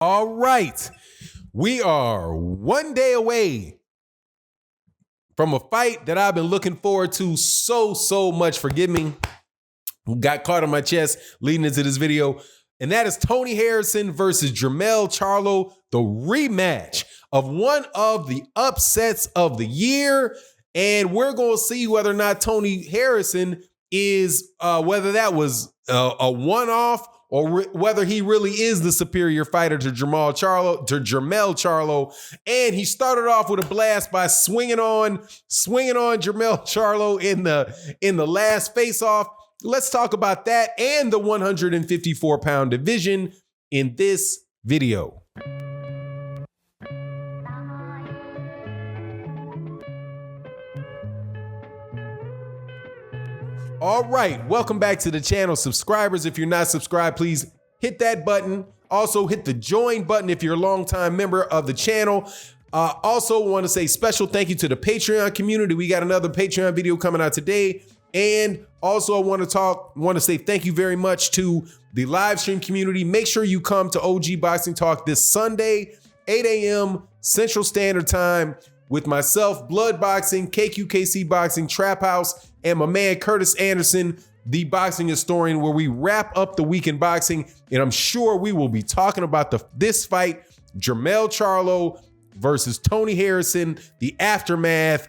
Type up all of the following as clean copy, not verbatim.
All right. We are one day away from a fight that I've been looking forward to so much. Forgive me. Got caught on my chest leading into this video. And that is Tony Harrison versus Jermel Charlo, the rematch of one of the upsets of the year. And we're going to see whether or not Tony Harrison is, whether that was a one-off or whether he really is the superior fighter to Jermel Charlo. And he started off with a blast by swinging on Jermel Charlo in the last face-off. Let's talk about that and the 154-pound division in this video. All right, welcome back to the channel. Subscribers, if you're not subscribed, please hit that button. Also, hit the join button if you're a longtime member of the channel. Also, want to say special thank you to the Patreon community. We got another Patreon video coming out today. And also, I want to say thank you very much to the live stream community. Make sure you come to OG Boxing Talk this Sunday, 8 a.m. Central Standard Time with myself, Blood Boxing, KQKC Boxing, Trap House, and my man Curtis Anderson, the boxing historian, where we wrap up the week in boxing. And I'm sure we will be talking about this fight, Jermel Charlo versus Tony Harrison, the aftermath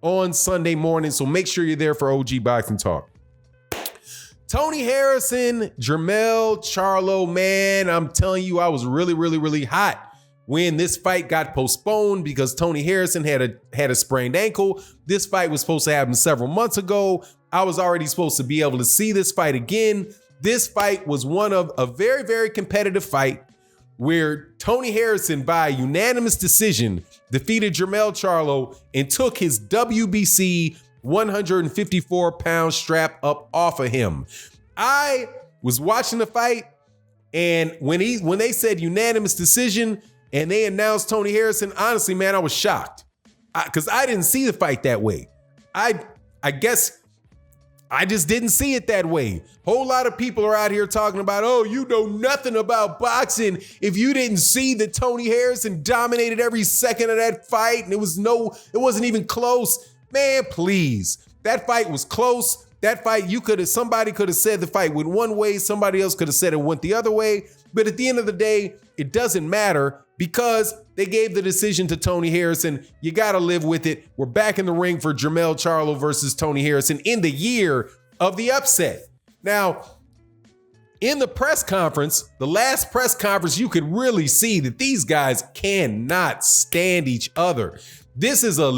on Sunday morning. So make sure you're there for OG Boxing Talk. Tony Harrison, Jermel Charlo, man, I'm telling you, I was really hot when this fight got postponed because Tony Harrison had a sprained ankle. This fight was supposed to happen several months ago. I was already supposed to be able to see this fight again. This fight was one of a very competitive fight where Tony Harrison, by unanimous decision, defeated Jermel Charlo and took his WBC 154-pound strap up off of him. I was watching the fight, and when they said unanimous decision and they announced Tony Harrison, honestly, man, I was shocked because I didn't see the fight that way. I guess I just didn't see it that way. Whole lot of people are out here talking about, oh, you know nothing about boxing if you didn't see that Tony Harrison dominated every second of that fight and it wasn't even close. Man, please. That fight was close. That fight, somebody could have said the fight went one way, somebody else could have said it went the other way. But at the end of the day, it doesn't matter because they gave the decision to Tony Harrison. You got to live with it. We're back in the ring for Jermel Charlo versus Tony Harrison in the year of the upset. Now, in the press conference, the last press conference, you could really see that these guys cannot stand each other. This is a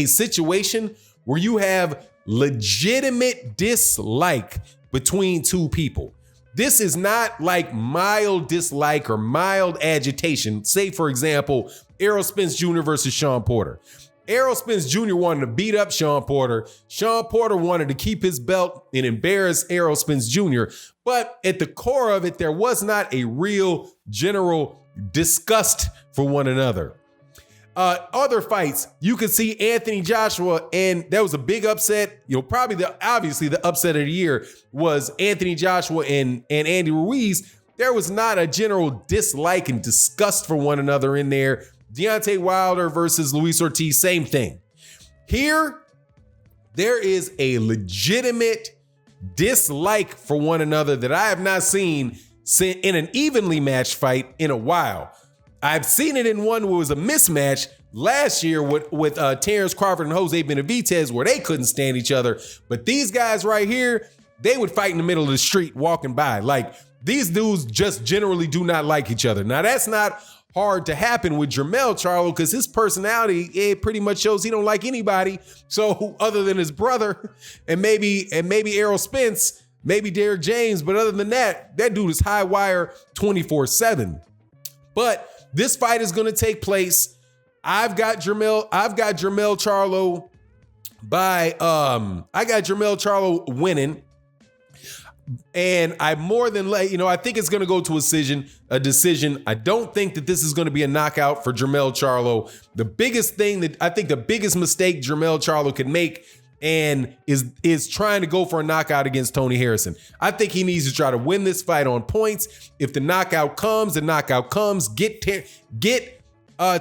situation where you have legitimate dislike between two people. This is not like mild dislike or mild agitation. Say, for example, Errol Spence Jr. versus Sean Porter. Errol Spence Jr. wanted to beat up Sean Porter. Sean Porter wanted to keep his belt and embarrass Errol Spence Jr. But at the core of it, there was not a real general disgust for one another. Other fights, you could see Anthony Joshua, and that was a big upset. Probably obviously the upset of the year was Anthony Joshua and Andy Ruiz. There was not a general dislike and disgust for one another in there. Deontay Wilder versus Luis Ortiz, same thing. Here, there is a legitimate dislike for one another that I have not seen in an evenly matched fight in a while. I've seen it in one where it was a mismatch last year with Terrence Crawford and Jose Benavidez where they couldn't stand each other. But these guys right here, they would fight in the middle of the street walking by. Like, these dudes just generally do not like each other. Now, that's not hard to happen with Jermel Charlo because his personality, it pretty much shows he don't like anybody. So other than his brother and maybe Errol Spence, maybe Derrick James. But other than that dude is high wire 24/7. But this fight is going to take place. I've got Jermel Charlo winning. And I think it's going to go to a decision. I don't think that this is going to be a knockout for Jermel Charlo. The biggest mistake Jermel Charlo could make and is trying to go for a knockout against Tony Harrison. I think he needs to try to win this fight on points. If the knockout comes, the knockout comes. Get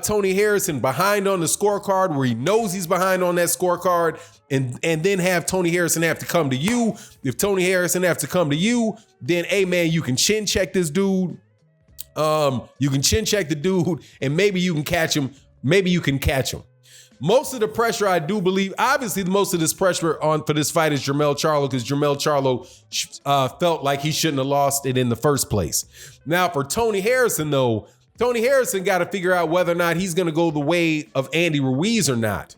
Tony Harrison behind on the scorecard where he knows he's behind on that scorecard, and then have Tony Harrison have to come to you. If Tony Harrison have to come to you, then hey man, you can chin check this dude. You can chin check the dude, and maybe you can catch him. Maybe you can catch him. Most of the pressure, I do believe, obviously most of this pressure for this fight is Jermel Charlo, because Jermel Charlo felt like he shouldn't have lost it in the first place. Now for Tony Harrison though, Tony Harrison got to figure out whether or not he's going to go the way of Andy Ruiz or not.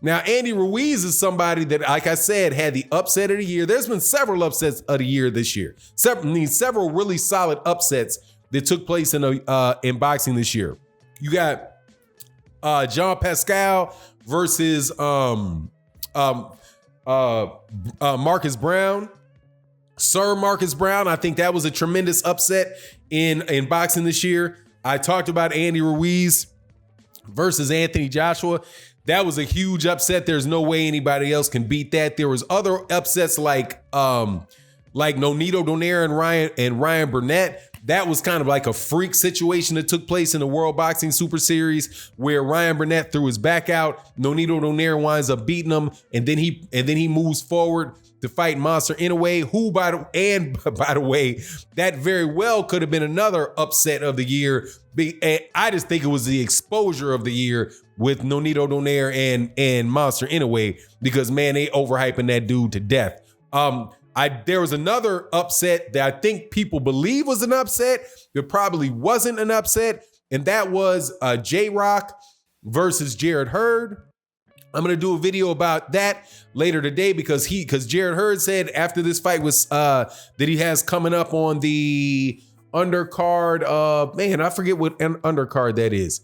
Now, Andy Ruiz is somebody that, like I said, had the upset of the year. There's been several upsets of the year this year. Several really solid upsets that took place in boxing this year. You got Jean Pascal versus Marcus Brown. Sir Marcus Brown. I think that was a tremendous upset in boxing this year. I talked about Andy Ruiz versus Anthony Joshua. That was a huge upset. There's no way anybody else can beat that. There was other upsets like Nonito Donaire and Ryan Burnett. That was kind of like a freak situation that took place in the World Boxing Super Series, where Ryan Burnett threw his back out. Nonito Donaire winds up beating him, and then he moves forward to fight Monster Inoue, who by the way, that very well could have been another upset of the year. I just think it was the exposure of the year with Nonito Donaire and Monster Inoue, because man, they overhyping that dude to death. There was another upset that I think people believe was an upset. It probably wasn't an upset, and that was J-Rock versus Jarrett Hurd. I'm gonna do a video about that later today because Jarrett Hurd said after this fight was that he has coming up on the undercard. Man, I forget what undercard that is.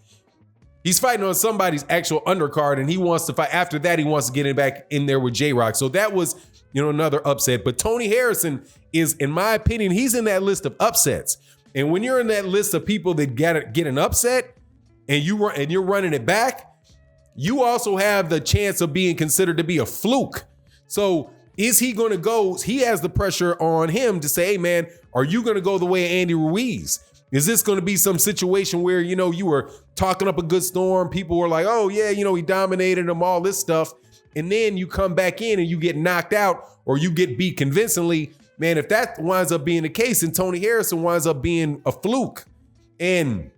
He's fighting on somebody's actual undercard, and he wants to fight. After that, he wants to get it back in there with J-Rock. So that was, another upset. But Tony Harrison is, in my opinion, he's in that list of upsets. And when you're in that list of people that get an upset, and you're running it back, you also have the chance of being considered to be a fluke. So is he going to go? He has the pressure on him to say, hey man, are you going to go the way of Andy Ruiz? Is this going to be some situation where, you were talking up a good storm, people were like, oh yeah, he dominated him, all this stuff, and then you come back in and you get knocked out or you get beat convincingly? Man, if that winds up being the case, then Tony Harrison winds up being a fluke. And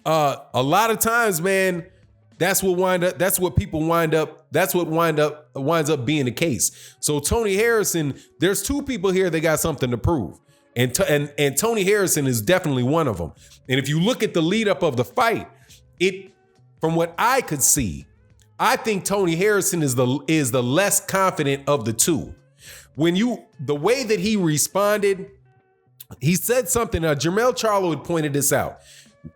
a lot of times, man, that's what winds up being the case. So Tony Harrison, there's two people here that got something to prove. And Tony Harrison is definitely one of them. And if you look at the lead up of the fight, from what I could see, I think Tony Harrison is the less confident of the two. The way that he responded, he said something. Jermel Charlo had pointed this out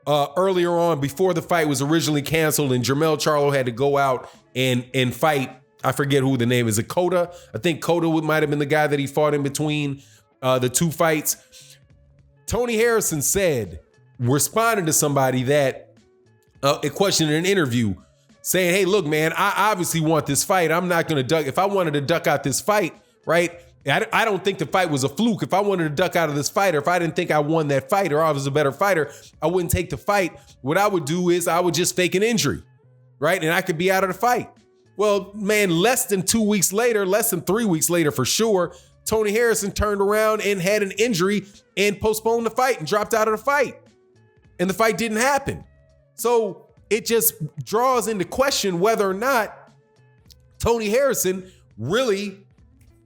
earlier on before the fight was originally canceled, and Jermel Charlo had to go out and fight. I forget who the name is. Cota. I think Cota might have been the guy that he fought in between the two fights. Tony Harrison responding to somebody that a question in an interview saying, hey, look, man, I obviously want this fight. I'm not going to duck. If I wanted to duck out this fight, right? I don't think the fight was a fluke. If I wanted to duck out of this fight, or if I didn't think I won that fight, or I was a better fighter, I wouldn't take the fight. What I would do is I would just fake an injury, right? And I could be out of the fight. Well, man, less than 3 weeks later for sure, Tony Harrison turned around and had an injury and postponed the fight and dropped out of the fight. And the fight didn't happen. So it just draws into question whether or not Tony Harrison really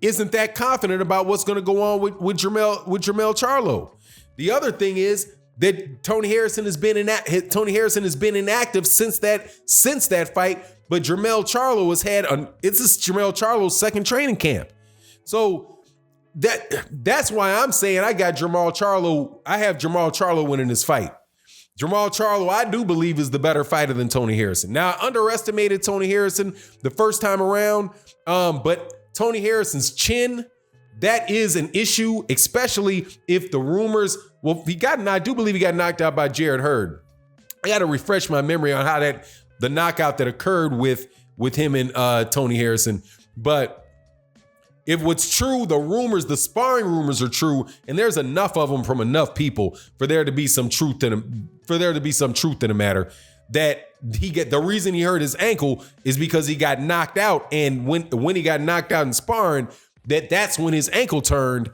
isn't that confident about what's going to go on with Jermel Charlo. The other thing is that Tony Harrison has been inactive since that fight, but Jermel Charlo this is Jermel Charlo's second training camp. So that's why I'm saying I have Jermel Charlo winning this fight. Jermel Charlo, I do believe, is the better fighter than Tony Harrison. Now, I underestimated Tony Harrison the first time around, but Tony Harrison's chin, that is an issue, especially if the rumors, I do believe he got knocked out by Jarrett Hurd. I got to refresh my memory on how the knockout that occurred with him and Tony Harrison. But if what's true, the rumors, the sparring rumors are true, and there's enough of them from enough people for there to be some truth in the matter, that the reason he hurt his ankle is because he got knocked out, and when he got knocked out in sparring, that's when his ankle turned.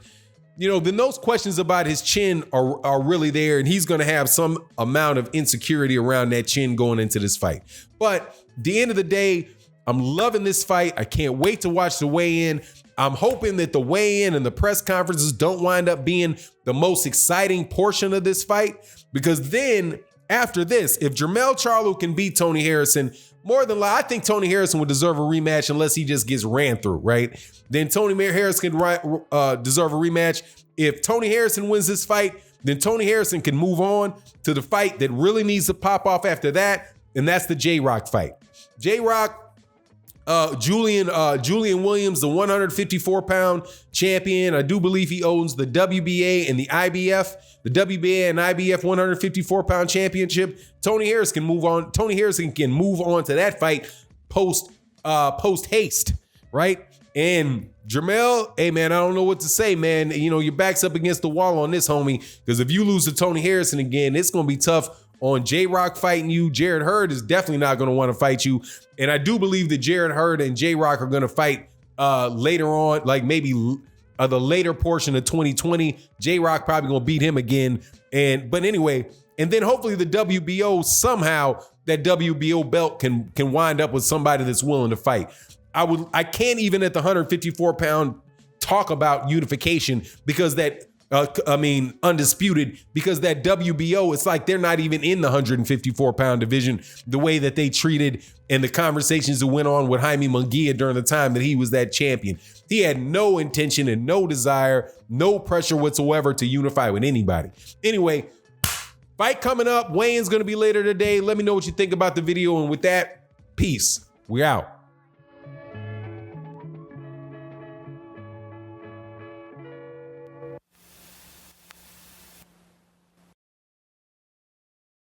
Then those questions about his chin are really there, and he's going to have some amount of insecurity around that chin going into this fight. But at the end of the day, I'm loving this fight. I can't wait to watch the weigh-in. I'm hoping that the weigh-in and the press conferences don't wind up being the most exciting portion of this fight, because then after this, if Jermel Charlo can beat Tony Harrison, more than likely, I think Tony Harrison would deserve a rematch unless he just gets ran through, right? Then Tony Harrison can deserve a rematch. If Tony Harrison wins this fight, then Tony Harrison can move on to the fight that really needs to pop off after that, and that's the J-Rock fight. J-Rock, Julian Williams, the 154-pound champion. I do believe he owns the WBA and the IBF, the WBA and IBF 154-pound championship. Tony Harrison can move on. Tony Harrison can move on to that fight post haste, right? And Jermel, hey man, I don't know what to say, man. Your back's up against the wall on this, homie, because if you lose to Tony Harrison again, it's gonna be tough on J-Rock fighting you. Jared Hurd is definitely not going to want to fight you. And I do believe that Jared Hurd and J-Rock are going to fight later on, like maybe the later portion of 2020. J-Rock probably going to beat him again. But anyway, and then hopefully the WBO, somehow that WBO belt can wind up with somebody that's willing to fight. I can't even at the 154-pound talk about unification because undisputed, because that WBO, it's like they're not even in the 154-pound division, the way that they treated and the conversations that went on with Jaime Munguia during the time that he was that champion. He had no intention and no desire, no pressure whatsoever to unify with anybody. Anyway, fight coming up. Weigh-in's going to be later today. Let me know what you think about the video. And with that, peace. We're out.